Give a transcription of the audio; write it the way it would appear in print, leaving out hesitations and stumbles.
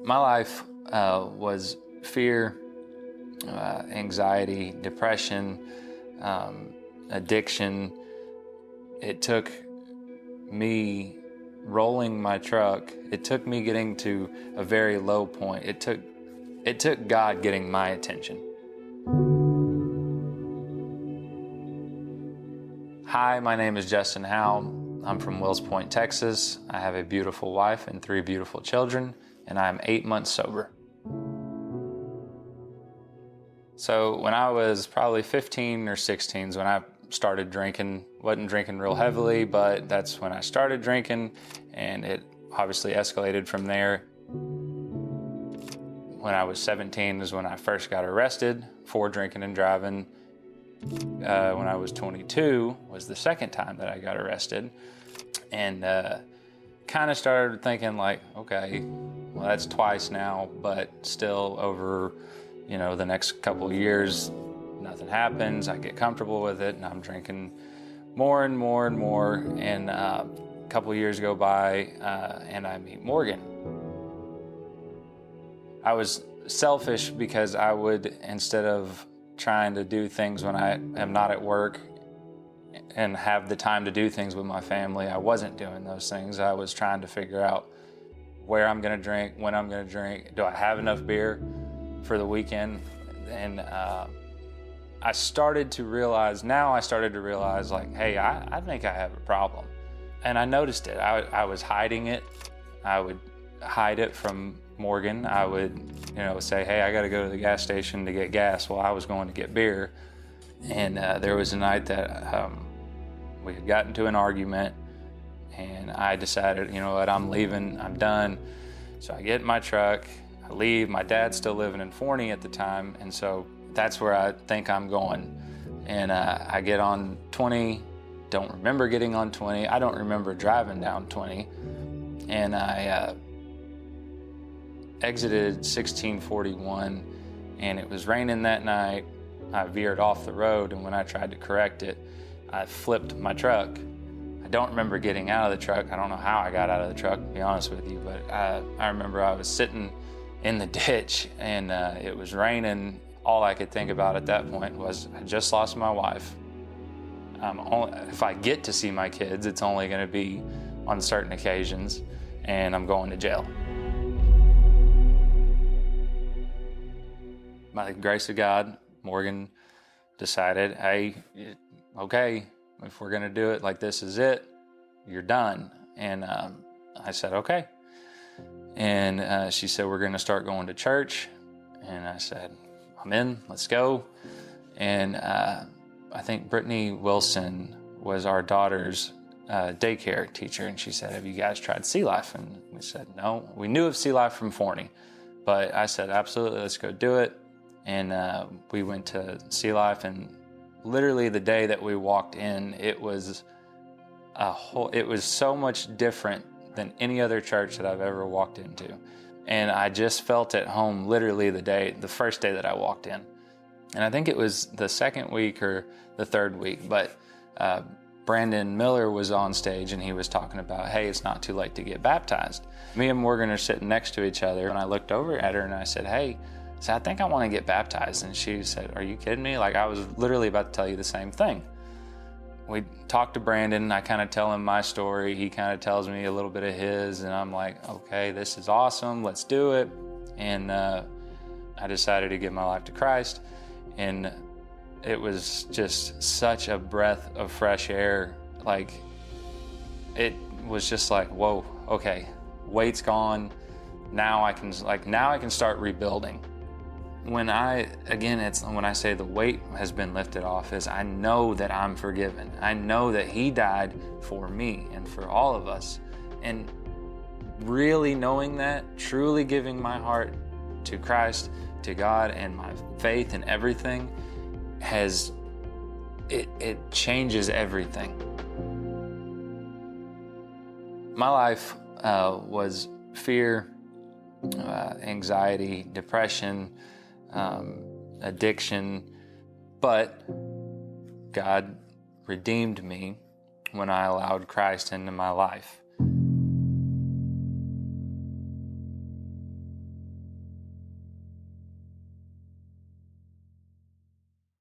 My life was fear, anxiety, depression, addiction. It took me rolling my truck. It took me getting to a very low point. It took God getting my attention. Hi, my name is Justin Howe. I'm from Wills Point, Texas. I have a beautiful wife and 3 beautiful children, and I'm 8 months sober. So when I was probably 15 or 16 is when I started drinking. Wasn't drinking real heavily, but that's when I started drinking, and it obviously escalated from there. When I was 17 is when I first got arrested for drinking and driving. When I was 22 was the second time that I got arrested, and kind of started thinking like, okay, well, that's twice now, but still over, the next couple of years, nothing happens. I get comfortable with it, and I'm drinking more and more and more, and a couple of years go by, and I meet Morgan. I was selfish because I would, instead of trying to do things when I am not at work and have the time to do things with my family, I wasn't doing those things. I was trying to figure out where I'm gonna drink, when I'm gonna drink, do I have enough beer for the weekend? And I started to realize like, hey, I think I have a problem. And I noticed it. I was hiding it. I would hide it from Morgan. I would, say, hey, I got to go to the gas station to get gas. Well, I was going to get beer. And there was a night that we had gotten into an argument, and I decided, you know what, I'm leaving, I'm done. So I get in my truck, I leave. My dad's still living in Forney at the time, and so that's where I think I'm going. And I get on 20, don't remember getting on 20. I don't remember driving down 20. And I exited 1641, and it was raining that night. I veered off the road, and when I tried to correct it, I flipped my truck. I don't remember getting out of the truck. I don't know how I got out of the truck, to be honest with you, but I remember I was sitting in the ditch, and it was raining. All I could think about at that point was I just lost my wife. If I get to see my kids, it's only going to be on certain occasions, and I'm going to jail. By the grace of God, Morgan decided, hey, okay, if we're going to do it, like, this is it, you're done. And I said, okay. And she said, we're going to start going to church. And I said, I'm in, let's go. And I think Brittany Wilson was our daughter's daycare teacher, and she said, have you guys tried Sea Life? And we said, no. We knew of Sea Life from Forney, but I said, absolutely, let's go do it. And we went to Sea Life, and literally the day that we walked in, it was so much different than any other church that I've ever walked into. And I just felt at home literally the first day that I walked in. And I think it was the second week or the third week, but Brandon Miller was on stage, and he was talking about, hey, it's not too late to get baptized. Me and Morgan are sitting next to each other, and I looked over at her and I said, hey, I think I want to get baptized. And she said, are you kidding me? Like, I was literally about to tell you the same thing. We talked to Brandon. I kind of tell him my story. He kind of tells me a little bit of his, and I'm like, okay, this is awesome. Let's do it. And I decided to give my life to Christ. And it was just such a breath of fresh air. Like, it was just like, whoa, okay, weight's gone. Now I can start rebuilding. When I say the weight has been lifted off, is I know that I'm forgiven. I know that He died for me and for all of us. And really knowing that, truly giving my heart to Christ, to God, and my faith and everything, it changes everything. My life was fear, anxiety, depression, addiction, but God redeemed me when I allowed Christ into my life.